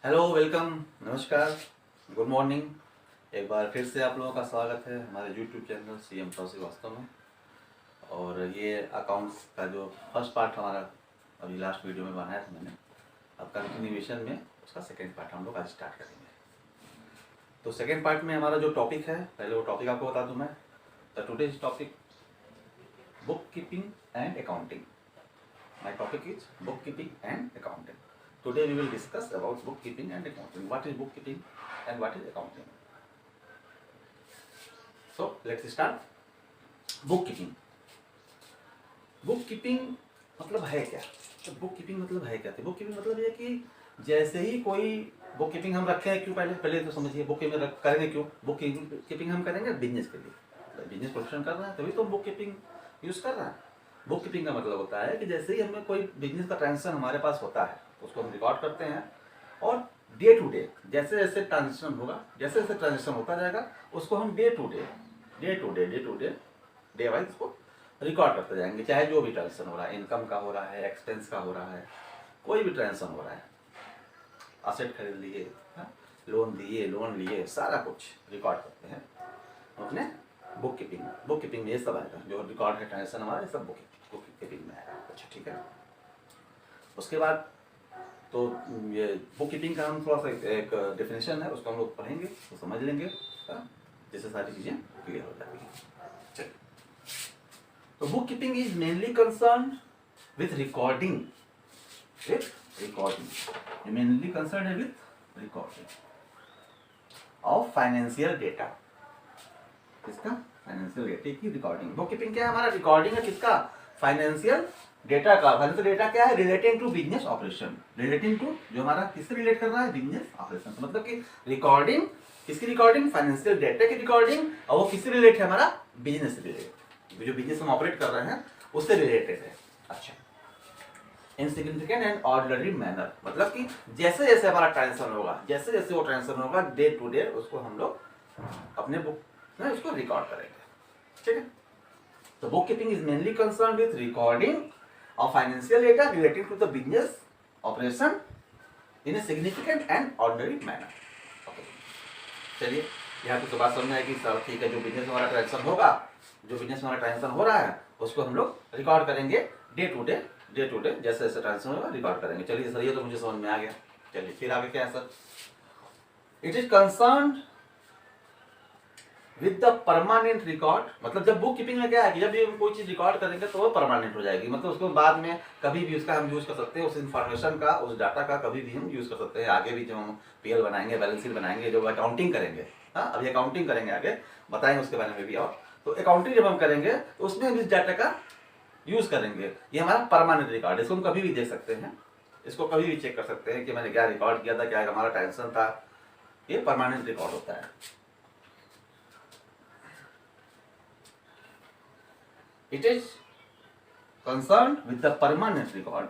Hello, welcome, नमस्कार, good morning. एक बार फिर से आप लोगों का स्वागत है हमारे यूट्यूब चैनल CM श्रीवास्तव में। और ये अकाउंट्स का जो फर्स्ट पार्ट हमारा अभी लास्ट वीडियो में बनाया था मैंने, अब कंटिन्यूएशन में उसका सेकेंड पार्ट हम लोग आज स्टार्ट करेंगे। तो सेकेंड पार्ट में हमारा जो टॉपिक है, पहले वो टॉपिक आपको बता दूँ मैं। The today's topic book keeping and accounting. My topic is book keeping and accounting. Today we will discuss about bookkeeping and accounting. What is bookkeeping and what is accounting? So let's start. Bookkeeping. Bookkeeping मतलब है क्या? तो bookkeeping मतलब है क्या? bookkeeping मतलब ये कि जैसे ही कोई bookkeeping हम रखे हैं, क्यों पहले तो समझिए bookkeeping करेंगे क्यों? bookkeeping हम करेंगे बिजनेस के लिए, बिजनेस प्रोफेशन कर रहे हैं तभी तो bookkeeping यूज कर रहे हैं। बुककीपिंग का मतलब होता है कि जैसे ही हमें कोई बिजनेस का ट्रांजेक्शन हमारे पास होता है उसको हम रिकॉर्ड करते हैं, और डे टू डे जैसे जैसे ट्रांजेक्शन होगा, जैसे जैसे ट्रांजेक्शन होता जाएगा उसको हम day to day day wise उसको रिकॉर्ड करते जाएंगे। चाहे जो भी ट्रांजेक्शन हो रहा है, इनकम का हो रहा है, एक्सपेंस का हो रहा है, कोई भी ट्रांजेक्शन हो रहा है, असेट खरीद लिए, लोन लिए, सारा कुछ रिकॉर्ड करते हैं अपने बुक कीपिंग में। ये सब आएगा जो रिकॉर्ड है ट्रांजेक्शन हमारा, सब बुक कीपिंग में आएगा। अच्छा, ठीक है। उसके बाद तो ये बुक कीपिंग का हम थोड़ा सा एक डेफिनेशन है, उसको हम लोग पढ़ेंगे तो समझ लेंगे, जिससे सारी चीज़ें क्लियर हो जाती हैं। चलिए, तो bookkeeping is mainly concern with recording of financial data. किसका? फाइनेंशियल डेटा की रिकॉर्डिंग। बुक कीपिंग क्या है? हमारा रिकॉर्डिंग है किसका? फाइनेंशियल डेटा का। फाइनेंशियल डेटा क्या है? Relating to business operation. Relating to जो हमारा किससे रिलेट कर रहा है? Business operation. तो मतलब कि रिकॉर्डिंग किसकी? रिकॉर्डिंग फाइनेंशियल डेटा की रिकॉर्डिंग, और वो किससे रिलेट है? हमारा बिजनेस से रिलेटेड, जो बिजनेस हम ऑपरेट कर रहे हैं उससे रिलेटेड है। अच्छा, इनसिग्निफिकेंट एंड ऑर्डिनरी मैनर, मतलब कि जैसे जैसे हमारा ट्रांजेक्शन होगा, जैसे जैसे वो ट्रांजेक्शन होगा डे टू डे उसको हम लोग अपने बुक में उसको रिकॉर्ड करेंगे। ठीक है। तो bookkeeping is mainly concern with recording of financial data related to the business operation in a significant and ordinary manner. Okay, चलिए यहाँ तो बात समझ में आएगी सर। ठीक है, जो बिजनेस हमारा ट्रांजेक्शन होगा, जो बिजनेस हमारा ट्रांजेक्शन हो रहा है उसको हम लोग रिकॉर्ड करेंगे डे टू डे जैसे जैसे ट्रांजेक्शन होगा रिकॉर्ड करेंगे। चलिए सर, ये तो मुझे समझ में आ गया। चलिए फिर आगे क्या है sir? It is concern with the permanent record. मतलब जब बुक कीपिंग में क्या है कि जब ये कोई चीज रिकॉर्ड करेंगे तो वो परमानेंट हो जाएगी, मतलब उसको बाद में कभी भी उसका हम यूज कर सकते हैं, उस इन्फॉर्मेशन का, उस डाटा का कभी भी हम यूज कर सकते हैं। आगे भी जब हम PL बनाएंगे, बैलेंस शीट बनाएंगे, जो अकाउंटिंग करेंगे, अभी अकाउंटिंग करेंगे, आगे बताएंगे उसके बारे में भी। और तो अकाउंटिंग जब हम करेंगे तो उसमें हम इस डाटा का यूज करेंगे। ये हमारा परमानेंट रिकॉर्ड, इसको हम कभी भी देख सकते हैं, इसको कभी भी चेक कर सकते हैं कि मैंने क्या रिकॉर्ड किया था, क्या हमारा ट्रांजेक्शन था। ये परमानेंट रिकॉर्ड होता है। It is concerned with the permanent record.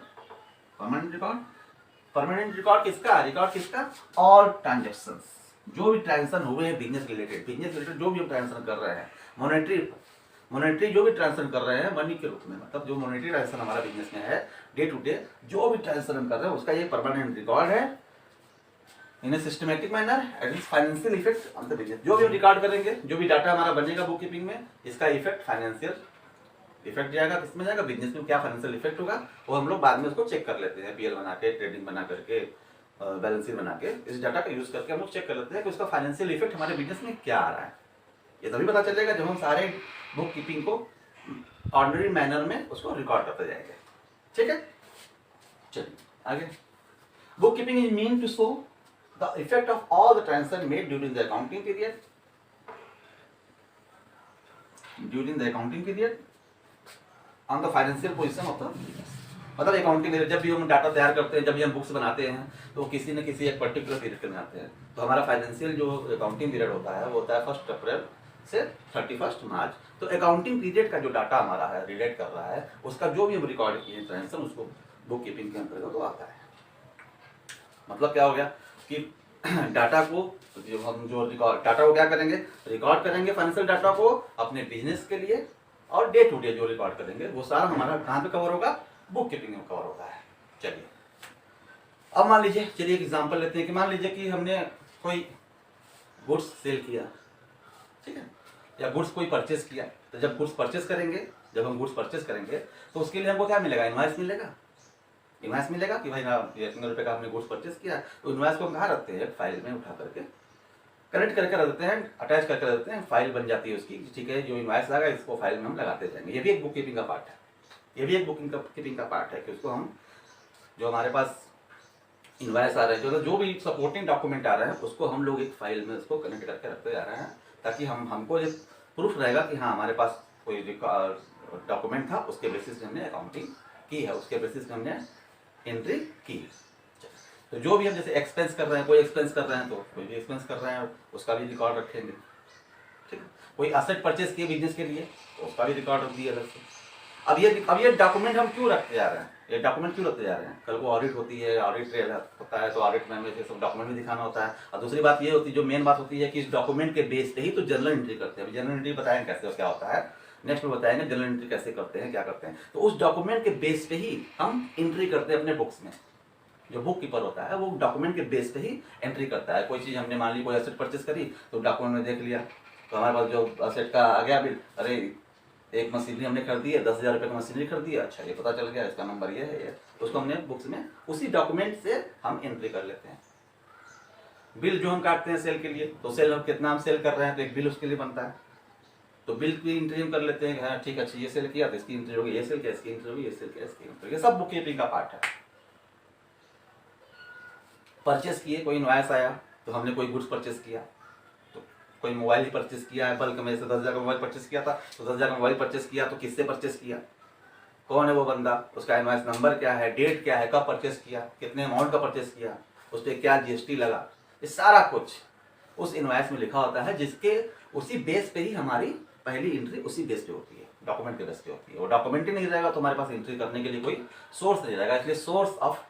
Permanent record किसका? रिकॉर्ड किसका? ऑल ट्रांजेक्शंस, जो भी ट्रांजेक्शन हुए हैं बिजनेस रिलेटेड जो भी हम ट्रांजेक्शन कर रहे हैं, मॉनेटरी जो भी ट्रांजेक्शन कर रहे हैं मनी के रूप में, मतलब जो मॉनेटरी ट्रांजेक्शन हमारा बिजनेस में है डे टू डे, जो भी ट्रांजेक्शन हम कर रहे हैं उसका ये परमानेंट रिकॉर्ड है in a systematic manner and its financial effect on the business. जो भी हम रिकॉर्ड करेंगे, जो भी डाटा हमारा बनेगा बुक कीपिंग में, इसका इफेक्ट फाइनेंशियल इफेक्ट जाएगा, किसमें जाएगा? बिजनेस में। क्या फाइनेंशियल इफेक्ट होगा वो हम लोग बाद में उसको चेक कर लेते हैं, PL बना के, ट्रेडिंग बना करके, बैलेंस शीट बना के, इस डाटा का यूज करके हम लोग चेक कर लेते हैं कि उसका फाइनेंशियल इफेक्ट हमारे बिजनेस में क्या आ रहा है। ये तभी पता चलेगा जब हम सारे बुक कीपिंग को ऑर्डिनरी मैनर में उसको रिकॉर्ड करते जाएंगे। ठीक है, चलिए आगे। Bookkeeping is mean to show the effect of all the transaction made during the accounting period on the financial position of the business. मतलब अकाउंटिंग में जब भी हम डाटा तैयार करते हैं, जब भी हम बुक्स बनाते हैं, तो किसी न किसी एक पर्टिकुलर पीरियड के बनाते हैं। तो हमारा फाइनेंशियल जो अकाउंटिंग पीरियड होता है वो होता है 1 अप्रैल से 31 मार्च। तो अकाउंटिंग पीरियड का जो डाटा हमारा है रिलेट कर रहा है, उसका जो भी हम रिकॉर्ड किए ट्रांजेक्शन उसको बुक कीपिंग के अंतर्गत तो आता है। मतलब क्या हो गया कि डाटा को डाटा को क्या करेंगे? रिकॉर्ड करेंगे फाइनेंशियल डाटा को अपने बिजनेस के लिए, और डे टू डे जो रिकॉर्ड करेंगे वो सारा हमारा कहाँ पे कवर होगा? बुक कीपिंग में कवर होता है। चलिए अब मान लीजिए, चलिए एक एग्जांपल लेते हैं कि मान लीजिए कि हमने कोई गुड्स सेल किया, ठीक है, या गुड्स कोई परचेस किया। तो जब गुड्स परचेस करेंगे, जब हम गुड्स परचेस करेंगे तो उसके लिए हमको क्या मिलेगा, इनवॉइस मिलेगा। इनवॉइस मिलेगा कि भाई हाँ ये इतने रुपये का हमने गुड्स परचेस किया। तो इनवॉइस को हम कहाँ रखते हैं, फाइल में उठा करके कनेक्ट करके रख देते हैं, अटैच करके रख देते हैं, फाइल बन जाती है उसकी, ठीक है। जो इनवॉइस आएगा इसको फाइल में हम लगाते जाएंगे। ये भी एक बुक कीपिंग का पार्ट है, ये भी एक बुकिंग कीपिंग का पार्ट है कि उसको हम, जो हमारे पास इनवॉइस आ रहे हैं, जो भी सपोर्टिंग डॉक्यूमेंट आ रहे हैं, उसको हम लोग एक फाइल में उसको कनेक्ट करके रखते जा रहे हैं, ताकि हमको ये प्रूफ रहेगा कि हाँ हमारे पास कोई डॉक्यूमेंट था, उसके बेसिस पे हमने अकाउंटिंग की है, उसके बेसिस पे हमने एंट्री की है। तो जो भी हम जैसे एक्सपेंस कर रहे हैं, कोई एक्सपेंस कर रहे हैं तो कोई भी एक्सपेंस कर रहे हैं उसका भी रिकॉर्ड रखेंगे, ठीक है। कोई असेट परचेज किए बिजनेस के लिए तो उसका भी रिकॉर्ड रख दिया अलग से। अब ये डॉक्यूमेंट हम क्यों रखते जा रहे हैं, ये डॉक्यूमेंट क्यों रखते जा रहे हैं, कल को ऑडिट होती है, ऑडिट होता है तो ऑडिट में हमें ये सब डॉक्यूमेंट भी दिखाना होता है। और दूसरी बात ये होती है, जो मेन बात होती है कि इस डॉक्यूमेंट के बेस पे ही तो जर्नल एंट्री करते हैं। जर्नल एंट्री बताएंगे कैसे क्या होता है, नेक्स्ट में बताएंगे जर्नल एंट्री कैसे करते हैं, क्या करते हैं। तो उस डॉक्यूमेंट के बेस पे ही हम एंट्री करते हैं अपने बुक्स में। जो बुक कीपर होता है वो डॉक्यूमेंट के बेस पे ही एंट्री करता है। कोई चीज़ हमने मान ली कोई एसेट परचेस करी तो डॉक्यूमेंट में देख लिया, तो हमारे पास जो एसेट का आ गया बिल, अरे एक मशीनरी हमने खरीदी है, 10,000 रुपये का मशीनरी खरीदी है, अच्छा ये पता चल गया, इसका नंबर ये है, ये तो उसको हमने बुक्स में उसी डॉक्यूमेंट से हम एंट्री कर लेते हैं। बिल जो हम काटते हैं सेल के लिए, तो सेल हम कितना हम सेल कर रहे हैं तो एक बिल उसके लिए बनता है, तो बिल की एंट्री हम कर लेते हैं कि हाँ ठीक है, अच्छा ये सेल किया तो इसकी एंट्री होगी, ये सेल किया इसकी एंट्री होगी, ये सेल किया इसकी एंट्री, ये सब बुक कीपिंग का पार्ट है। परचेस किए, कोई इनवॉइस आया तो हमने कोई गुड्स परचेस किया, तो कोई मोबाइल ही परचेस किया है, बल्क में से 10,000 का मोबाइल परचेस किया था, तो 10,000 का मोबाइल परचेस किया तो किससे परचेस किया, कौन है वो बंदा, उसका इनवॉइस नंबर क्या है, डेट क्या है, कब परचेस किया, कितने अमाउंट का परचेस किया, उस पर क्या जीएसटी लगा, ये सारा कुछ उस इनवॉइस में लिखा होता है, जिसके उसी बेस पे ही हमारी पहली एंट्री उसी बेस पे होती है, डॉक्यूमेंट के बेस पे होती है। वो डॉक्यूमेंट ही नहीं रहेगा तो हमारे पास एंट्री करने के लिए कोई सोर्स नहीं रहेगा, इसलिए सोर्स ऑफ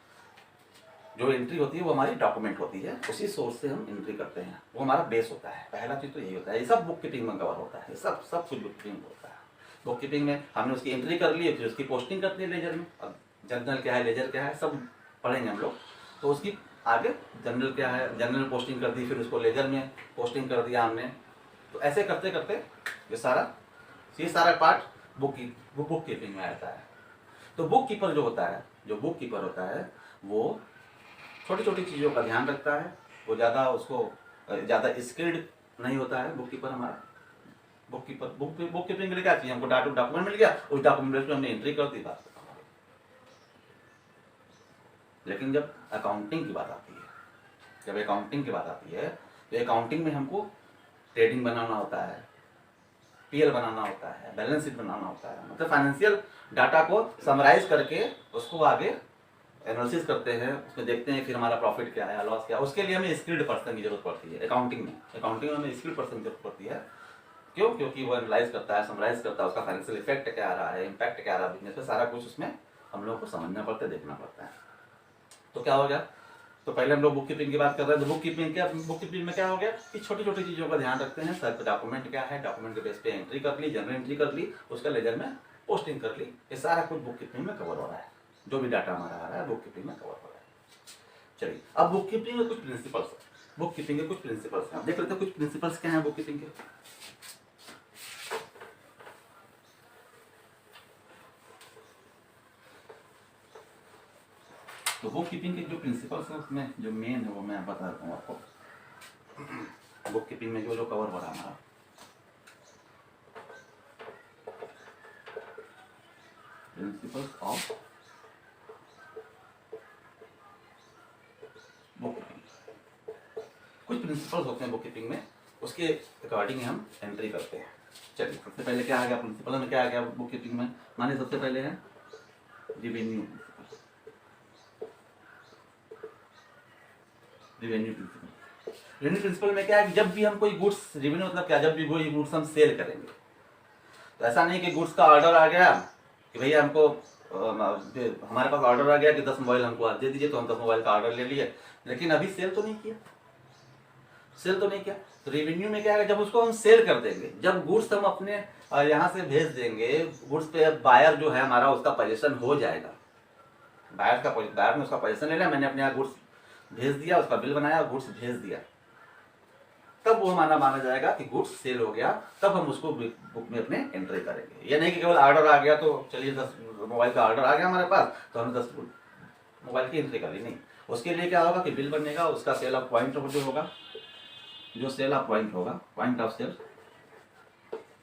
जो एंट्री होती है वो हमारी डॉक्यूमेंट होती है, उसी सोर्स से हम एंट्री करते हैं, वो हमारा बेस होता है। पहला चीज़ तो यही होता है, ये सब बुक कीपिंग में कवर होता है, सब कुछ बुक कीपिंग होता है। बुक कीपिंग में हमने उसकी एंट्री कर ली, फिर उसकी पोस्टिंग करती है लेजर में। अब जर्नल क्या है, लेजर क्या है, सब पढ़ेंगे हम लोग, तो उसकी आगे जर्नल क्या है, जर्नल में पोस्टिंग कर दी, फिर उसको लेजर में पोस्टिंग कर दिया हमने। तो ऐसे करते करते ये सारा पार्ट बुक कीपिंग में आता है। तो बुक कीपर जो होता है, जो बुक कीपर होता है वो छोटी छोटी चीज़ों का ध्यान रखता है, वो ज़्यादा स्किल्ड नहीं होता है बुक कीपर हमारा। बुक कीपिंग के लिए क्या चाहिए, हमको डॉक्यूमेंट मिल गया, उस डॉक्यूमेंट में हमने एंट्री कर दी, बात। लेकिन जब अकाउंटिंग की बात आती है, तो अकाउंटिंग में हमको ट्रेडिंग बनाना होता है, पीएल बनाना होता है, बैलेंस शीट बनाना होता है, मतलब फाइनेंशियल डाटा को समराइज करके उसको आगे एनालिसिस करते हैं, उसमें देखते हैं फिर हमारा प्रॉफिट क्या है, लॉस क्या है। उसके लिए हमें स्किल्ड पर्सन की जरूरत पड़ती है अकाउंटिंग में हमें स्किल्ड पर्सन की जरूरत पड़ती है। क्यों? क्योंकि वो एनालाइज करता है, समराइज करता है, उसका फाइनेंशियल इफेक्ट क्या आ रहा है, इम्पैक्ट क्या आ रहा है बिजनेस पे, सारा कुछ उसमें हम लोग को समझना पड़ता है, देखना पड़ता है। तो क्या हो गया, तो पहले हम लोग बुक कीपिंग की बात कर रहे हैं, तो बुक कीपिंग में क्या हो गया कि छोटी छोटी चीज़ों का ध्यान रखते हैं। सर डॉक्यूमेंट क्या है, डॉक्यूमेंट के बेस पे एंट्री कर ली, जनरल एंट्री कर ली, उसका लेजर में पोस्टिंग कर ली, ये सारा कुछ बुक कीपिंग में कवर हो रहा है। जो भी डाटा हमारा आ रहा है बुक कीपिंग में कवर हो रहा है। चलिए अब बुक कीपिंग के कुछ प्रिंसिपल्स हैं, बुक कीपिंग के कुछ प्रिंसिपल्स हैं, आप देख लेते हैं कुछ प्रिंसिपल्स क्या हैं बुक कीपिंग के। तो बुक कीपिंग के जो प्रिंसिपल्स हैं उसमें जो मेन है वो मैं बता देता हूँ आपको। बुक कीपिंग में जो कवर हो रहा है हमारा, प्रिंसिपल्स ऑफ बुक कीपिंग, कुछ प्रिंसिपल्स होते हैं बुक कीपिंग में, उसके अकॉर्डिंग हम एंट्री करते हैं। चलिए सबसे पहले क्या आ गया प्रिंसिपल में, क्या आ गया बुक कीपिंग में, मानिए सबसे पहले है रिवेन्यू प्रिंसिपल में क्या है कि जब भी हम कोई गुड्स, रेवेन्यू मतलब क्या, जब भी कोई गुड्स हम सेल करेंगे, तो ऐसा नहीं कि गुड्स का ऑर्डर आ गया कि भैया हमको हमारे पास ऑर्डर आ गया कि 10 मोबाइल हमको आज दे दीजिए, तो हम 10 मोबाइल का ऑर्डर ले लिए, लेकिन अभी सेल तो नहीं किया। तो रेवेन्यू में क्या है, जब उसको हम सेल कर देंगे, जब गुड्स हम अपने यहाँ से भेज देंगे, गुड्स पे बायर जो है हमारा उसका पोजीशन हो जाएगा, बायर ने उसका पोजीशन ले लिया, मैंने अपने यहाँ गुड्स भेज दिया, उसका बिल बनाया, गुड्स भेज दिया, तब वो माना जाएगा कि गुड्स सेल हो गया, तब हम उसको बुक में अपने एंट्री करेंगे। ये नहीं कि केवल ऑर्डर आ गया तो चलिए 10 मोबाइल का ऑर्डर आ गया हमारे पास तो हमने 10 मोबाइल की एंट्री कर ली, नहीं। उसके लिए क्या होगा कि बिल बनेगा, उसका सेल ऑफ पॉइंट जो होगा, जो सेल ऑफ पॉइंट होगा, पॉइंट ऑफ सेल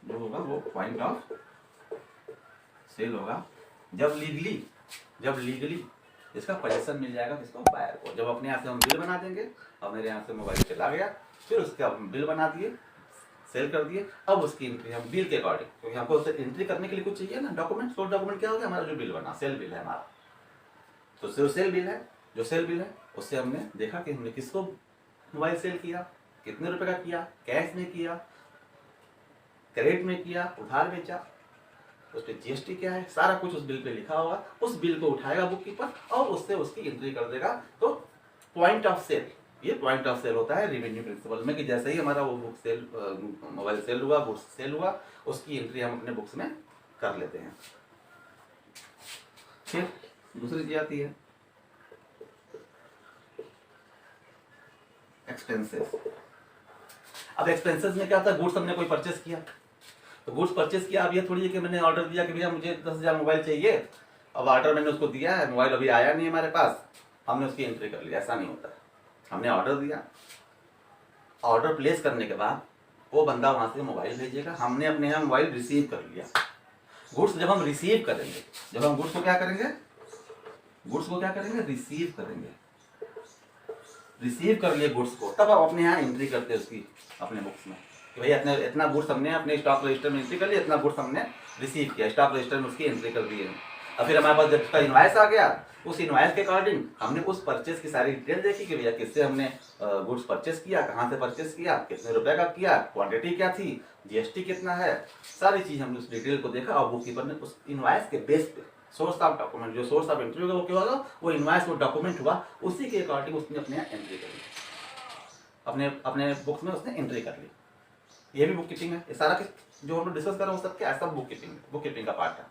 जो होगा वो पॉइंट ऑफ सेल होगा। जब लीगली इसका पोजीशन मिल जाएगा किसको, बायर को। जब अपने यहाँ से हम बिल बना देंगे, अब मेरे यहाँ से मोबाइल चला गया, फिर उसका हम बिल बना दिए, सेल कर दिए, अब उसकी एंट्री हम बिल के अकॉर्डिंग, क्योंकि हमको उसे एंट्री करने के लिए कुछ चाहिए ना डॉक्यूमेंट। सोर्स डॉक्यूमेंट क्या हो गया, हमारा जो बिल बना, सेल बिल है हमारा, तो जो सेल बिल है उससे हमने देखा कि हमने किसको मोबाइल सेल किया, कितने रुपए का किया, कैश में किया, क्रेडिट में किया, उधार बेचा, उस पर जीएसटी क्या है, सारा कुछ उस बिल पे लिखा होगा। उस बिल को उठाएगा बुक कीपर और उससे उसकी एंट्री कर देगा। तो पॉइंट ऑफ सेल, ये पॉइंट ऑफ सेल होता है रेवेन्यू प्रिंसिपल में, कि जैसे ही हमारा वो बुक सेल मोबाइल सेल हुआ, गुड्स सेल हुआ, उसकी एंट्री हम अपने बुक्स में कर लेते हैं। फिर दूसरी चीज आती है एक्सपेंसेस। अब एक्सपेंसेस में क्या होता है, गुड्स हमने कोई परचेस किया, तो गुड्स परचेस किया। अब ये थोड़ी है कि मैंने ऑर्डर दिया कि भैया मुझे 10,000 मोबाइल चाहिए, अब ऑर्डर मैंने उसको दिया है, मोबाइल अभी आया नहीं हमारे पास, हमने उसकी एंट्री कर ली, ऐसा नहीं होता। हमने ऑर्डर दिया, ऑर्डर प्लेस करने के बाद वो बंदा वहां से मोबाइल भेजेगा, हमने अपने यहाँ मोबाइल रिसीव कर लिया। गुड्स जब हम रिसीव करेंगे, जब हम गुड्स को क्या करेंगे, रिसीव करेंगे, रिसीव कर लिए गुड्स को, तब आप अपने यहाँ एंट्री करते हैं उसकी अपने बुक्स में कि भैया इतना गुड्स हमने अपने स्टॉक रजिस्टर में एंट्री कर लिया, इतना गुड्स हमने रिसीव किया, स्टॉक रजिस्टर में उसकी एंट्री कर दी है। और फिर हमारे पास जब उसका इनवाइस आ गया, उस इनवाइस के अकॉर्डिंग हमने उस परचेस की सारी डिटेल देखी कि भैया किससे हमने गुड्स परचेस किया, कहाँ से परचेस किया, कितने रुपए का किया, क्वांटिटी क्या थी, जीएसटी कितना है, सारी चीज हमने उस डिटेल को देखा। और बुक कीपर ने उस इनवाइस के बेस पे सोर्स ऑफ डॉक्यूमेंट, जो सोर्स ऑफ एंट्री होगा वो क्या होगा, वो इनवाइस वो डॉक्यूमेंट हुआ, उसी के अकॉर्डिंग उसने अपने एंट्री कर ली, अपने बुक्स में उसने एंट्री कर ली। ये भी बुक कीपिंग है। ये सारा जो हम लोग डिस्कस कर रहे हैं सब क्या है, सब बुक कीपिंग का पार्ट है।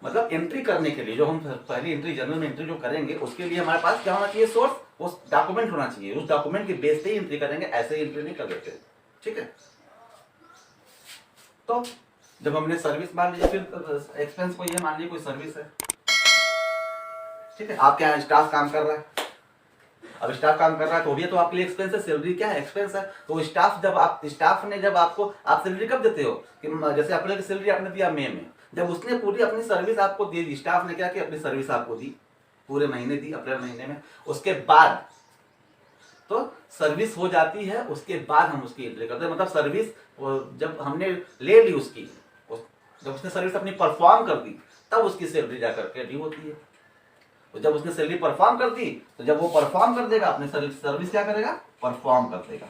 मतलब एंट्री करने के लिए जो हम पहली एंट्री, जनरल में एंट्री जो करेंगे, उसके लिए हमारे पास क्या होना चाहिए, सोर्स, उस डॉक्यूमेंट होना चाहिए, उस डॉक्यूमेंट के बेस पे ही एंट्री करेंगे, ऐसे ही एंट्री नहीं कर देते, ठीक है। तो जब हमने सर्विस मान लीजिए, फिर एक्सपेंस को ये मान लीजिए कोई सर्विस है, ठीक है, आपके यहाँ स्टाफ काम कर रहा है, अब स्टाफ काम कर रहा है तो भी तो आपके लिए एक्सपेंस है, सैलरी क्या है, एक्सपेंस है। तो स्टाफ ने जब आपको, आप सैलरी कब देते हो कि जैसे अप्रैल की सैलरी आपने दिया मई में, जब उसने पूरी अपनी सर्विस आपको दे दी, स्टाफ ने क्या किया, अपनी सर्विस आपको दी, पूरे महीने दी, अप्रैल महीने में, उसके बाद तो सर्विस हो जाती है, उसके बाद हम उसकी एंट्री करते हैं। मतलब सर्विस जब हमने ले ली उसकी, जब उसने सर्विस अपनी परफॉर्म कर दी, तब उसकी सैलरी जाकर के ड्यू होती है। तो जब उसने सैलरी परफॉर्म कर दी, तो जब वो परफॉर्म कर देगा, अपने सर्विस क्या करेगा, परफॉर्म कर देगा।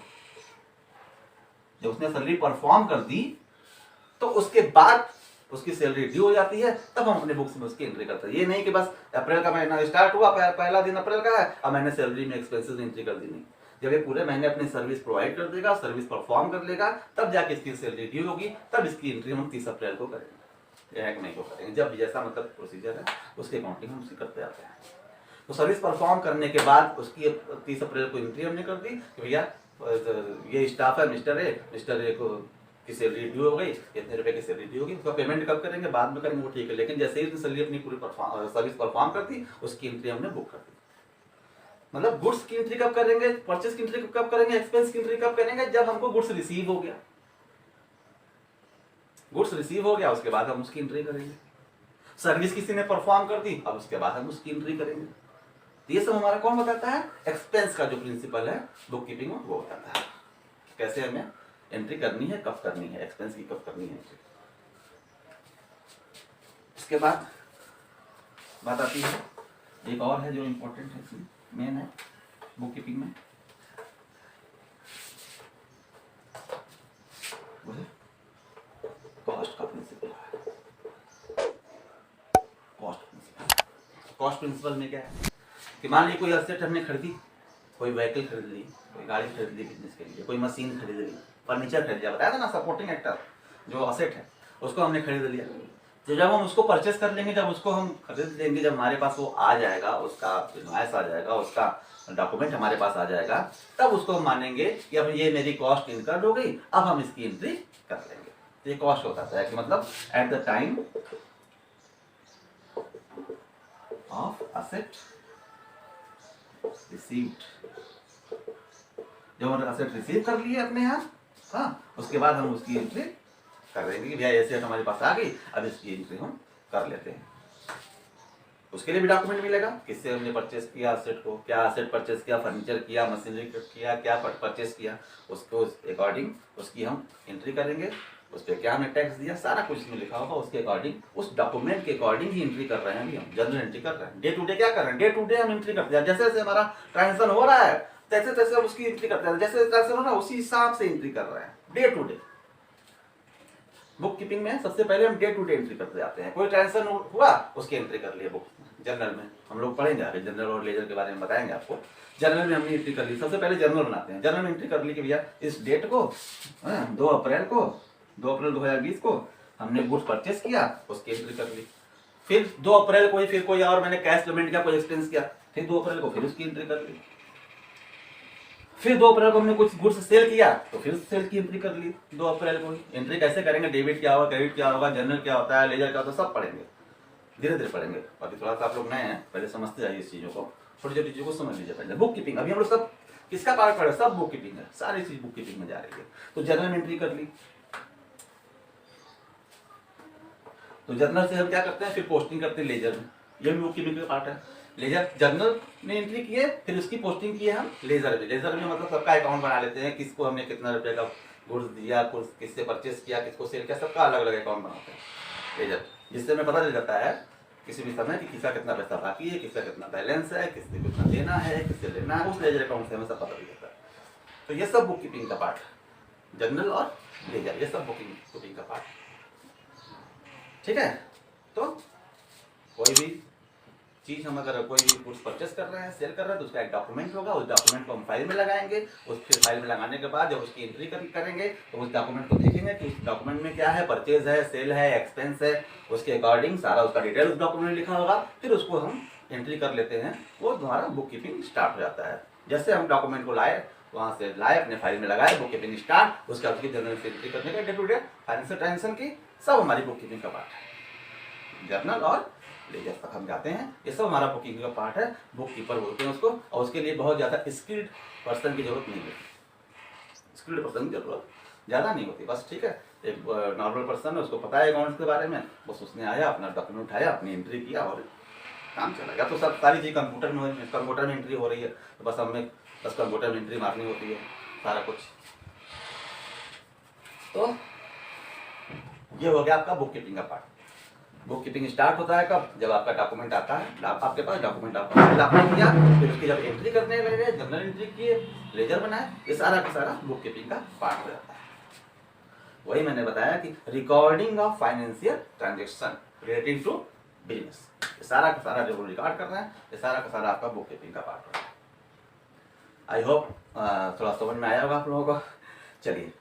जब उसने सैलरी परफॉर्म कर दी, तो उसके बाद उसकी सैलरी ड्यू हो जाती है, तब हम अपने बुक्स में उसकी एंट्री करते हैं। ये नहीं कि बस अप्रैल का महीना स्टार्ट हुआ, पहला दिन अप्रैल का है, अब मैंने सैलरी में एक्सपेंसेस एंट्री कर दी, नहीं। जब ये पूरे महीने अपनी सर्विस प्रोवाइड कर देगा, सर्विस परफॉर्म कर लेगा, तब जाके इसकी सैलरी ड्यू होगी, तब इसकी एंट्री हम 30 अप्रैल को करेंगे, एक मई को करेंगे, जब जैसा मतलब प्रोसीजर है उसके अकाउंटिंग हम उसकी करते आते हैं। तो सर्विस परफॉर्म करने के बाद उसकी 30 अप्रैल को एंट्री हमने कर दी कि भैया ये स्टाफ है मिस्टर ए को की सैलरी ड्यू हो गई, इतने रुपए की सैलरी ड्यू होगी, उसका पेमेंट कब करेंगे, बाद में करेंगे, वो ठीक है। लेकिन जैसे ही उसने सैलरी अपनी पूरी सर्विस परफॉर्म कर दी, उसकी एंट्री हमने बुक कर दी। मतलब गुड्स की एंट्री कब करेंगे, परचेस की एंट्री कब करेंगे, एक्सपेंस की एंट्री कब करेंगे, जब हमको गुड्स रिसीव हो गया। गुड्स रिसीव हो गया, उसके बाद हम उसकी एंट्री करेंगे। सर्विस किसी ने परफॉर्म कर दी, अब उसके बाद हम उसकी एंट्री करेंगे। तो ये सब हमारा कौन बताता है, एक्सपेंस का जो प्रिंसिपल है बुक कीपिंग में, वो बताता है कैसे हमें एंट्री करनी है, कब करनी है, एक्सपेंस की कब करनी है। इसके बाद बात आती है एक और है जो इम्पोर्टेंट है, इसमें मेन है बुक कीपिंग में, वो है कॉस्ट का प्रिंसिपल। कॉस्ट प्रिंसिपल में क्या है कि मान लीजिए कोई एसेट हमने खरीदी, कोई व्हीकल खरीद ली, कोई गाड़ी खरीद ली बिजनेस के लिए, कोई मशीन खरीद ली, फर्नीचर खरीद लिया, बताया था ना, सपोर्टिंग एक्टर जो असेट है उसको हमने खरीद लिया। तो जब हम उसको परचेस कर लेंगे, जब उसको हम खरीद लेंगे, जब हमारे पास वो आ जाएगा, उसका इनवॉइस आ जाएगा, उसका डॉक्यूमेंट हमारे पास आ जाएगा, तब उसको हम मानेंगे कि अब ये मेरी कॉस्ट इनकर्ड हो गई, अब हम इसकी एंट्री कर लेंगे। तो ये कॉस्ट होता है कि मतलब at the time of asset received, जब हमने असेट रिसीव कर लिए अपने यहाँ, हाँ, उसके बाद हम उसकी एंट्री कर देंगे कि भैया एसेट हमारे पास आ गई, अब इसकी एंट्री हम कर लेते हैं। उसके लिए भी डॉक्यूमेंट मिलेगा, किससे हमने परचेस किया असेट को, क्या असेट परचेस किया, फर्नीचर किया, मशीनरी किया, क्या परचेस किया, उसको अकॉर्डिंग उसकी हम एंट्री करेंगे। उस पर क्या हमने टैक्स दिया, सारा कुछ इसमें लिखा होगा, उसके अकॉर्डिंग, उस डॉक्यूमेंट के अकॉर्डिंग ही एंट्री कर रहे हैं अभी हम, जनरल एंट्री कर रहे हैं। डे टू डे क्या कर रहे हैं, डे टू डे हम एंट्री करते हैं, जैसे जैसे हमारा ट्रांजेक्शन हो रहा है तैसे तैसे हम उसकी एंट्री करते हैं, जैसे ट्रांजेक्शन हो रहा है उसी हिसाब से एंट्री कर रहे हैं day to day. Bookkeeping में सबसे पहले हम डे टू डे एंट्री करते जाते हैं, कोई ट्रांजेक्शन हुआ उसकी एंट्री कर लिए बुक। जनरल में हम लोग पढ़ेंगे आगे, जनरल और लेजर के बारे में बताएंगे आपको। जनरल में हमने एंट्री कर ली, सबसे पहले जनरल बनाते हैं। जनरल में एंट्री कर ली कि भैया इस डेट को 2 अप्रैल 2020 को हमने गुड्स परचेस किया, उसकी एंट्री कर ली। फिर 2 अप्रैल को ही फिर कोई और मैंने कैश पेमेंट किया, कोई एक्सपेंस किया, फिर 2 अप्रैल को फिर उसकी एंट्री कर ली। फिर 2 अप्रैल को हमने कुछ गुड्स सेल किया तो फिर सेल की एंट्री कर ली 2 अप्रैल को। एंट्री कैसे करेंगे, डेबिट क्या होगा, क्रेडिट क्या होगा, जनरल क्या होता है, लेजर क्या होता है, सब पढ़ेंगे, धीरे धीरे पढ़ेंगे। अभी थोड़ा सा आप लोग नए हैं, पहले समझते जाइए इस चीज़ों को, छोटी छोटी चीज़ों को समझ लीजिए पहले। बुक कीपिंग अभी हम लोग सब किसका पार्ट पढ़े, सब बुक कीपिंग है, सारी चीज बुक कीपिंग में जा रही है। तो जनरल में एंट्री कर ली, तो जर्नल से हम क्या करते हैं, फिर पोस्टिंग करते हैं लेजर में, ये भी बुक कीपिंग का पार्ट है। लेजर जर्नल में एंट्री किए, फिर उसकी पोस्टिंग की है हम लेजर में। लेजर में मतलब सबका अकाउंट बना लेते हैं, किसको हमने कितना रुपए का गुड्स दिया, किससे परचेस किया, किसको सेल किया, सबका अलग अलग अकाउंट बनाते हैं लेजर, जिससे हमें पता चल जाता है किसी भी समय कि किसका कितना पैसा बाकी है, किसका कितना बैलेंस है, किससे कितना देना है, किससे लेना है, उस लेजर अकाउंट से हमें सब पता चल जाता है। तो ये सब बुक कीपिंग का पार्ट है, जनरल और लेजर, ये सब बुक कीपिंग का पार्ट है। ठीक है, तो कोई भी चीज हम अगर कोई भी गुड्स परचेस कर रहे हैं, सेल कर रहे हैं, तो उसका एक डॉक्यूमेंट होगा, उस डॉक्यूमेंट को हम फाइल में लगाएंगे। उस फिर फाइल में लगाने के बाद जब उसकी एंट्री करेंगे तो उस डॉक्यूमेंट को देखेंगे कि उस डॉक्यूमेंट में क्या है, परचेज है, सेल है, एक्सपेंस है, उसके अकॉर्डिंग सारा उसका डिटेल उस डॉक्यूमेंट में लिखा होगा। फिर उसको हम एंट्री कर लेते हैं, वो हमारा बुक कीपिंग स्टार्ट हो जाता है। जैसे हम डॉक्यूमेंट को लाए, वहाँ से लाए, अपने फाइल में लगाए, बुक कीपिंग स्टार्ट, उसके बाद उसकी जनरल से एंट्री करने का, day to day financial transaction की, सब हमारी बुक कीपिंग का पार्ट है। जर्नल और लेजर तक हम जाते हैं, ये सब हमारा बुक कीपिंग का पार्ट है, बुक कीपर बोलते हैं उसको। और उसके लिए बहुत ज़्यादा स्किल्ड पर्सन की जरूरत नहीं होती, स्किल्ड पर्सन की जरूरत ज़्यादा नहीं होती, बस ठीक है, एक नॉर्मल पर्सन है, उसको पता है अकाउंट्स के बारे में, बस उसने आया, अपना डॉक्यूमेंट उठाया, अपनी एंट्री किया और काम चला गया। तो सब सारी चीज़ कंप्यूटर में एंट्री हो रही है, तो बस हमें बस कंप्यूटर में एंट्री मारनी होती है सारा कुछ। तो ये हो गया आपका बुक कीपिंग का पार्ट। बुक कीपिंग स्टार्ट होता है कब, जब आपका डॉक्यूमेंट आता है, आपके पास डॉक्यूमेंट आपने किया, फिर उसकी जब एंट्री करने लगे, जनरल एंट्री किए, लेजर बनाए, ये सारा का सारा बुक कीपिंग का पार्ट हो जाता है। वही मैंने बताया कि recording of financial transaction relating to business, ये सारा का सारा जो रिकॉर्ड कर रहे हैं, ये सारा का सारा आपका बुक कीपिंग का पार्ट है। आई होप थोड़ा समझ में आया होगा आप लोगों को। चलिए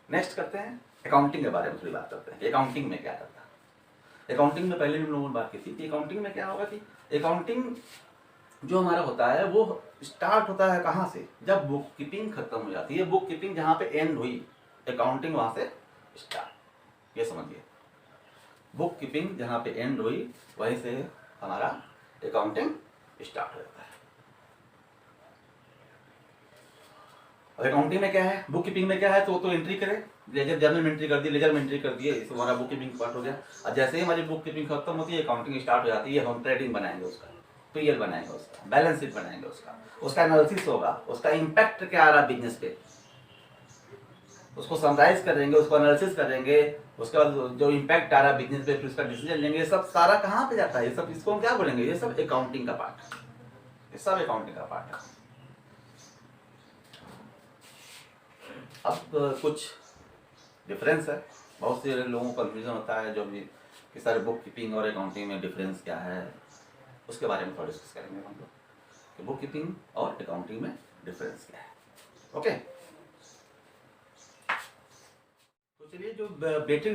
नेक्स्ट करते हैं, अकाउंटिंग के बारे में थोड़ी बात करते हैं। अकाउंटिंग में क्या करता है, अकाउंटिंग में पहले भी हम लोगों ने बात की थी कि अकाउंटिंग में क्या होगा कि अकाउंटिंग जो हमारा होता है वो स्टार्ट होता है कहाँ से, जब बुक कीपिंग खत्म हो जाती है। बुक कीपिंग जहाँ पे एंड हुई, अकाउंटिंग वहाँ से स्टार्ट, ये समझिए। बुक कीपिंग जहाँ पे एंड हुई वहीं से हमारा अकाउंटिंग स्टार्ट हो जाता है। अकाउंटिंग में क्या है, बुक कीपिंग में क्या है, तो एंट्री करें, लेजर जर्नल में एंट्री कर दी, लेजर में एंट्री कर दिए, इससे हमारा बुक कीपिंग पार्ट हो गया। और जैसे ही हमारी बुक कीपिंग खत्म होती है, अकाउंटिंग स्टार्ट हो जाती है। हम ट्रेडिंग बनाएंगे उसका, पीएल बनाएंगे उसका, बैलेंस शीट बनाएंगे उसका एनालिसिस होगा, उसका इम्पैक्ट क्या आ रहा है बिजनेस पे, उसको समराइज करेंगे, उसको एनालिसिस करेंगे, उसके बाद जो इम्पैक्ट आ रहा है बिजनेस पे, फिर उसका डिसीजन लेंगे। ये सब सारा कहाँ पे जाता है, ये सब इसको हम क्या बोलेंगे, ये सब अकाउंटिंग का पार्ट है, ये सब अकाउंटिंग का पार्ट है। अब कुछ डिफरेंस है, बहुत से लोगों को कन्फ्यूजन होता है जो भी कि सर बुक कीपिंग और अकाउंटिंग में डिफरेंस क्या है, उसके बारे में थोड़ा डिस्कस करेंगे हम लोग कि बुक कीपिंग और अकाउंटिंग में डिफरेंस क्या है। ओके, तो चलिए जो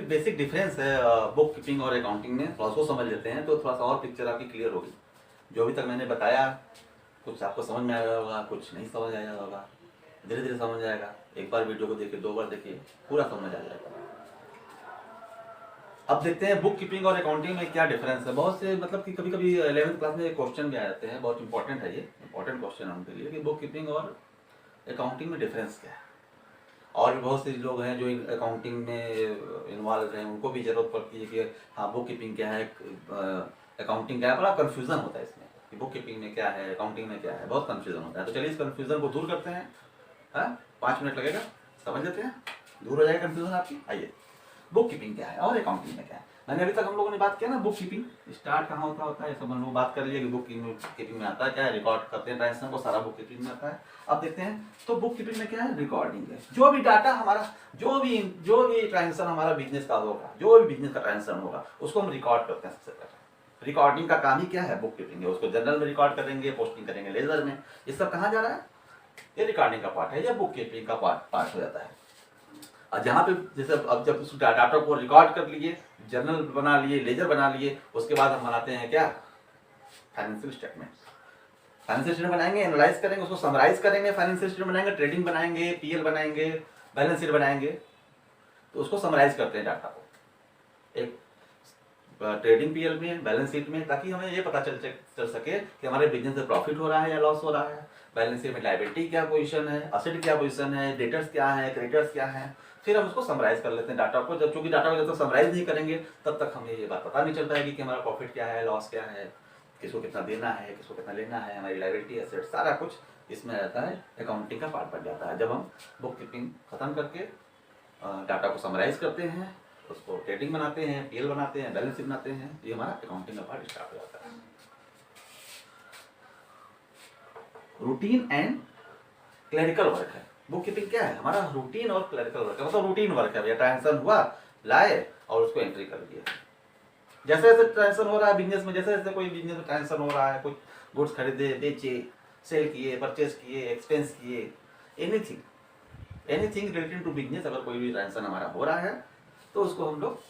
बेसिक डिफरेंस है बुक कीपिंग और अकाउंटिंग में, थोड़ा उसको समझ लेते हैं तो थोड़ा सा और पिक्चर आपकी क्लियर होगी। जो अभी तक मैंने बताया कुछ आपको समझ में आया होगा, कुछ नहीं समझ आया होगा, धीरे धीरे समझ आएगा। एक बार वीडियो को देखिए, 2 बार देखिए, पूरा समझ आ जाएगा। अब देखते हैं बुक कीपिंग और अकाउंटिंग में क्या डिफरेंस है। बहुत से मतलब कि कभी कभी 11th क्लास में क्वेश्चन भी आ जाते हैं, बहुत इंपॉर्टेंट है, ये इंपॉर्टेंट क्वेश्चन है उनके लिए कि बुक कीपिंग और अकाउंटिंग में डिफरेंस क्या है। और भी बहुत से लोग हैं जो अकाउंटिंग में इन्वॉल्व हैं, उनको भी ज़रूरत पड़ती है कि हाँ बुक कीपिंग क्या है, अकाउंटिंग क्या है। बड़ा कन्फ्यूज़न होता है इसमें कि बुक कीपिंग में क्या है, अकाउंटिंग में क्या है, बहुत कन्फ्यूज़न होता है। तो चलिए इस कन्फ्यूज़न को दूर करते हैं। हाँ 5 मिनट लगेगा, समझ लेते हैं, दूर हो जाएगा कन्फ्यूज़न आपकी। आइए, बुक कीपिंग क्या है और अकाउंटिंग में क्या है। मैंने अभी तक हम लोगों ने बात किया ना, बुक कीपिंग स्टार्ट कहाँ होता है, सब हम लोग बात कर लिए कि बुक कीपिंग में आता है क्या है, रिकॉर्ड करते हैं ट्रांजेक्शन को, सारा बुक कीपिंग में आता है। अब देखते हैं तो बुक कीपिंग में क्या है, रिकॉर्डिंग है। जो भी डाटा हमारा, जो भी ट्रांजेक्शन हमारा बिजनेस का होगा, जो भी बिजनेस का ट्रांजेक्शन होगा, उसको हम रिकॉर्ड करते हैं। सबसे पहले रिकॉर्डिंग का काम ही क्या है, बुक कीपिंग है। उसको जर्नल में रिकॉर्ड करेंगे, पोस्टिंग करेंगे लेजर में। ये सब कहाँ जा रहा है, ये रिकॉर्डिंग का पार्ट है, या बुक कीपिंग का पार्ट हो जाता है। और जहाँ पे जैसे अब जब उस डाटा को रिकॉर्ड कर लिए, जर्नल बना लिए, लेजर बना लिए, उसके बाद हम बनाते हैं क्या, फाइनेंशियल स्टेटमेंट। फाइनेंशियल स्टेटमेंट बनाएंगे, एनालाइज करेंगे, उसको समराइज करेंगे, फाइनेंशियल स्टेटमेंट बनाएंगे, ट्रेडिंग बनाएंगे, पीएल बनाएंगे, बैलेंस शीट बनाएंगे। तो उसको समराइज करते हैं डाटा को एक ट्रेडिंग पीएल में, बैलेंस शीट में, ताकि हमें ये पता चल सके कि हमारे बिजनेस से प्रॉफिट हो रहा है या लॉस हो रहा है। बैलेंस शीट में लायबिलिटी क्या पोजीशन है, असेट क्या पोजीशन है, डेटर्स क्या है, क्रेडिटर्स क्या है। फिर हम उसको समराइज कर लेते हैं डाटा को। जब चूंकि डाटा को जब तक समराइज नहीं करेंगे तब तक हमें ये बात पता नहीं चल पाएगी कि हमारा प्रॉफिट क्या है, लॉस क्या है, किसको कितना देना है, किसको कितना लेना है, हमारी लायबिलिटी, एसेट, सारा कुछ इसमें रहता है। अकाउंटिंग का पार्ट बन जाता है जब हम बुक कीपिंग खत्म करके डाटा को समराइज करते हैं, उसको ट्रेडिंग बनाते हैं, पीएल बनाते हैं, बैलेंस शीट बनाते हैं। ये हमारा अकाउंटिंग का पार्ट स्टार्ट हो जाता है। रूटीन एंड क्लरिकल वर्क है बुक कीपिंग। क्या है हमारा, रूटीन और क्लरिकल वर्क है। मतलब रूटीन वर्क है, भैया ट्रांजेक्शन हुआ, लाए और उसको एंट्री कर दिया। जैसे जैसे ट्रांजेक्शन हो रहा है बिजनेस में, जैसे जैसे कोई बिजनेस में ट्रांजेक्शन हो रहा है, कोई गुड्स खरीदे, बेचे, सेल किए, परचेज किए, एक्सपेंस किए, एनीथिंग रिलेटेड टू बिजनेस, अगर कोई भी ट्रांजेक्शन हमारा हो रहा है तो उसको हम लोग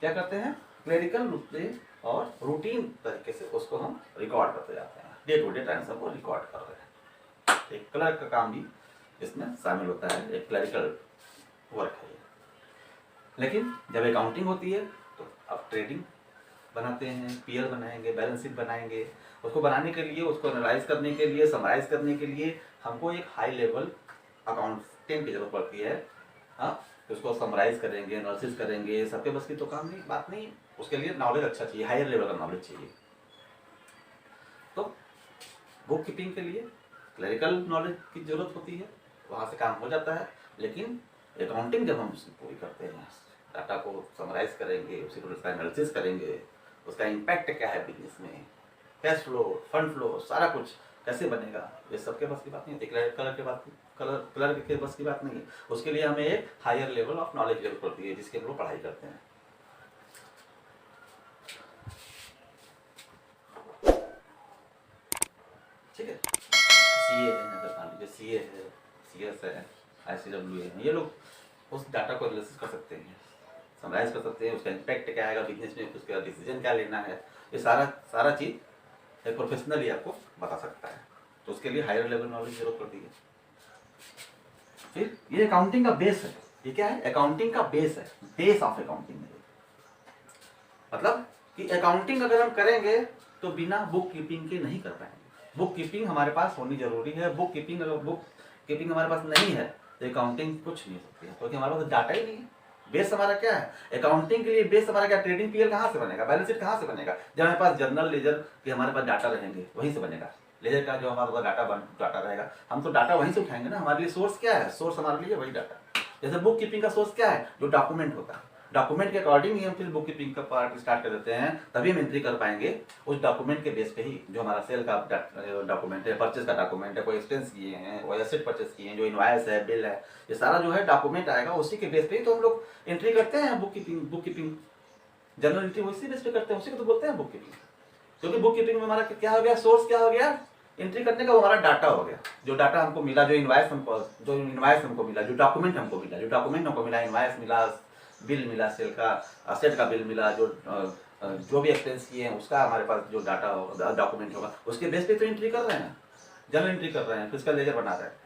क्या करते हैं, क्लरिकल रूप से और रूटीन तरीके से उसको हम रिकॉर्ड करते जाते हैं। डे टू डे ट्रांजेक्शन को रिकॉर्ड कर रहे हैं। एक क्लर्क का काम भी इसमें शामिल होता है, एक क्लरिकल वर्क है। लेकिन जब अकाउंटिंग होती है तो अब ट्रेडिंग बनाते हैं, पीएल बनाएंगे, बैलेंस शीट बनाएंगे। उसको बनाने के लिए, उसको एनालाइज करने के लिए, समराइज करने के लिए हमको एक हाई लेवल अकाउंटेंट की जरूरत पड़ती है। हाँ, उसको समराइज करेंगे, एनालिसिस करेंगे, सबके बस की तो काम नहीं, बात नहीं। उसके लिए नॉलेज अच्छा चाहिए, हायर लेवल का नॉलेज चाहिए। तो बुक कीपिंग के लिए क्लरिकल नॉलेज की जरूरत होती है, वहाँ से काम हो जाता है। लेकिन अकाउंटिंग जब हम पूरी करते हैं, डाटा को समराइज करेंगे, उसका एनालिसिस करेंगे, उसका इम्पैक्ट क्या है बिजनेस में, कैश फ्लो, फंड फ्लो, सारा कुछ कैसे बनेगा, ये सबके बस की बात नहीं है। क्लर्क के बस की बात नहीं है। उसके लिए हमें एक हायर लेवल ऑफ नॉलेज जरूरत पड़ती है, जिसके हम लोग पढ़ाई करते हैं। ठीक है, सीए है, अगर मान लीजिए सीए है, सीएस है, आईसीडब्ल्यू है, ये लोग उस डाटा को एनालिसिस कर सकते हैं, समराइज कर सकते हैं, उसका इम्पैक्ट क्या आएगा बिजनेस में, उसका डिसीजन क्या लेना है, ये सारा चीज़ एक प्रोफेशनली आपको बता सकता है। तो उसके लिए हायर लेवल नॉलेज जरूरत पड़ती है। फिर ये अकाउंटिंग का बेस है। ये क्या है, अकाउंटिंग का बेस है, बेस ऑफ अकाउंटिंग है। मतलब कि अकाउंटिंग अगर हम करेंगे तो बिना बुक कीपिंग के नहीं कर पाएंगे। बुक कीपिंग हमारे पास होनी जरूरी है। बुक कीपिंग हमारे पास नहीं है तो अकाउंटिंग कुछ नहीं हो सकती है, क्योंकि हमारे पास डाटा ही नहीं है। बेस हमारा क्या है अकाउंटिंग के लिए, बेस हमारा क्या, ट्रेडिंग पीएल कहाँ से बनेगा, बैलेंस शीट कहाँ से बनेगा, जब हमारे पास जर्नल लेजर के हमारे पास डाटा रहेंगे वहीं से बनेगा। लेजर का जो हमारे पास डाटा रहेगा, हम तो डाटा वहीं से उठाएंगे ना। हमारे लिए सोर्स क्या है, सोर्स हमारे लिए वही डाटा। जैसे बुक कीपिंग का सोर्स क्या है, जो डॉक्यूमेंट होता है, डॉक्यूमेंट के अकॉर्डिंग ही हम फिर बुक कीपिंग का पार्ट स्टार्ट कर देते हैं, तभी हम एंट्री कर पाएंगे उस डॉक्यूमेंट के बेस पे ही। जो हमारा सेल का डॉक्यूमेंट है, परचेज का डॉक्यूमेंट है, कोई एक्सपेंस किए हैं, कोई एसेट परचेज किए हैं, जो इनवॉइस है, बिल है, ये सारा जो है डॉक्यूमेंट आएगा, उसी के बेस पे ही तो हम लोग एंट्री करते हैं। बुक कीपिंग जनरल एंट्री उसी बेस पे करते हैं, उसी को तो बोलते हैं बुक कीपिंग। क्योंकि बुक कीपिंग में हमारा क्या हो गया, सोर्स क्या हो गया, एंट्री करने का हमारा डाटा हो गया। जो हमको मिला, जो इनवॉइस हमको मिला, जो डॉक्यूमेंट हमको मिला, इनवॉइस मिला, बिल मिला सेल का, असेट का बिल मिला, जो भी एक्सपेंस किए हैं उसका हमारे पास जो डाटा डॉक्यूमेंट होगा उसके बेस पे तो एंट्री कर रहे हैं, जर्नल एंट्री कर रहे हैं, फिजिकल लेजर बना रहे हैं।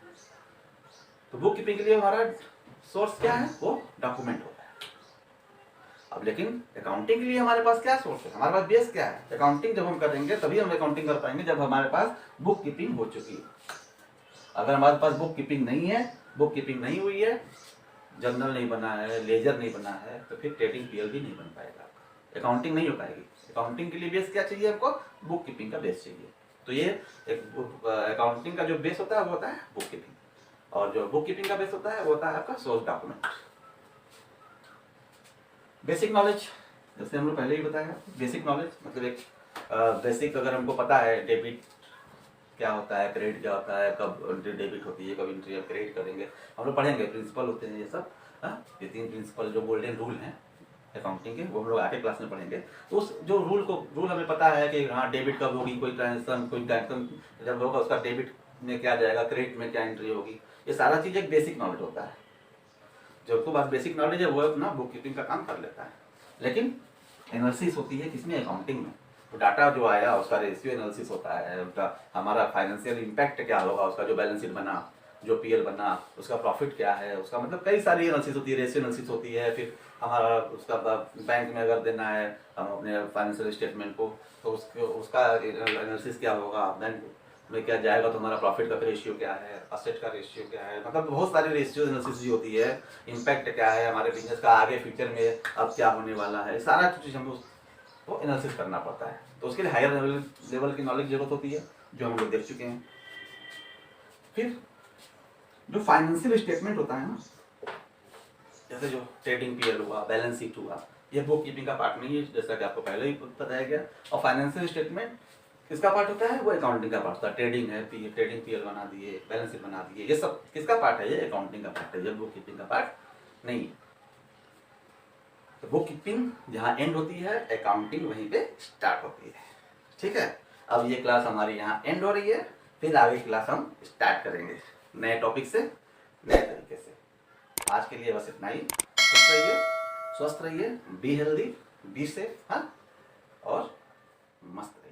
तो बुक कीपिंग के लिए हमारा सोर्स क्या है, वो डॉक्यूमेंट होता है। अब लेकिन अकाउंटिंग के लिए हमारे पास क्या सोर्स है, हमारे पास बेस क्या है? अकाउंटिंग जब हम करेंगे तभी हम अकाउंटिंग कर पाएंगे जब हमारे पास बुक कीपिंग हो चुकी है। अगर हमारे पास बुक कीपिंग नहीं है, बुक कीपिंग नहीं हुई है, जर्नल नहीं बना है, लेजर नहीं बना है, तो फिर ट्रेडिंग पीएल भी नहीं बन पाएगा, अकाउंटिंग नहीं हो पाएगी। अकाउंटिंग के लिए बेस क्या चाहिए हमको? बुक कीपिंग का बेस चाहिए। तो ये एक अकाउंटिंग का जो बेस होता है वो होता है बुक कीपिंग, और जो बुक कीपिंग का बेस होता है वो होता है आपका सोर्स डॉक्यूमेंट। बेसिक नॉलेज, जैसे हम लोग पहले ही बताया, बेसिक नॉलेज मतलब एक बेसिक, अगर हमको पता है डेबिट क्या होता है, क्रेडिट क्या होता है, कब एंट्री डेबिट होती है, कब एंट्री क्रेडिट करेंगे, हम लोग पढ़ेंगे, प्रिंसिपल होते हैं ये सब। ये 3 प्रिंसिपल जो गोल्डन रूल हैं अकाउंटिंग के, वो हम लोग आगे क्लास में पढ़ेंगे। तो उस जो रूल हमें पता है कि हाँ डेबिट कब होगी, कोई ट्रांजेक्शन जब होगा उसका डेबिट में क्या जाएगा, क्रेडिट में क्या एंट्री होगी, ये सारा चीज़ एक बेसिक नॉलेज होता है। जो आपको पास बेसिक नॉलेज है वो अपना बुक कीपिंग का काम कर लेता है। लेकिन एनालिसिस होती है किसमें, अकाउंटिंग में। तो डाटा जो आया उसका रेशियो एनालिसिस होता है, उसका हमारा फाइनेंशियल इम्पैक्ट क्या होगा, उसका जो बैलेंस शीट बना, जो पीएल बना, उसका प्रॉफिट क्या है, उसका मतलब कई सारी एनालिसिस होती है, रेशियो एनालिसिस होती है। फिर हमारा उसका बैंक में अगर देना है हम अपने फाइनेंशियल स्टेटमेंट को, तो उसका एनालिसिस क्या होगा, बैंक में क्या जाएगा तो हमारा प्रॉफिट का रेशियो क्या है, असेट का रेशियो क्या है, मतलब बहुत सारी रेशियो एनालिसिस होती है। इम्पैक्ट क्या है हमारे बिजनेस का आगे फ्यूचर में, अब क्या होने वाला है, सारा चीज़ हमको वो एनालिसिस करना पड़ता है। तो उसके लिए हायर लेवल की नॉलेज जरूरत होती है, जो हम लोग देख चुके हैं। फिर जो फाइनेंशियल स्टेटमेंट होता है ना, जैसे जो ट्रेडिंग पीएल हुआ, बैलेंस शीट हुआ, ये बुक कीपिंग का पार्ट नहीं है, जैसा कि आपको पहले ही बताया गया। और फाइनेंशियल स्टेटमेंट किसका पार्ट होता है, वो अकाउंटिंग का पार्ट होता है। ट्रेडिंग है, ट्रेडिंग पीएल बना दिए, बैलेंस शीट बना दिए, ये सब किसका पार्ट है, ये अकाउंटिंग का पार्ट है, ये बुक कीपिंग का पार्ट नहीं है। तो बुक कीपिंग जहाँ एंड होती है, अकाउंटिंग वहीं पे स्टार्ट होती है। ठीक है, अब ये क्लास हमारी यहाँ एंड हो रही है, फिर आगे क्लास हम स्टार्ट करेंगे नए टॉपिक से, नए तरीके से। आज के लिए बस इतना ही। खुश रहिए, स्वस्थ रहिए, बी हेल्दी, बी सेफ, हाँ, और मस्त रहिए।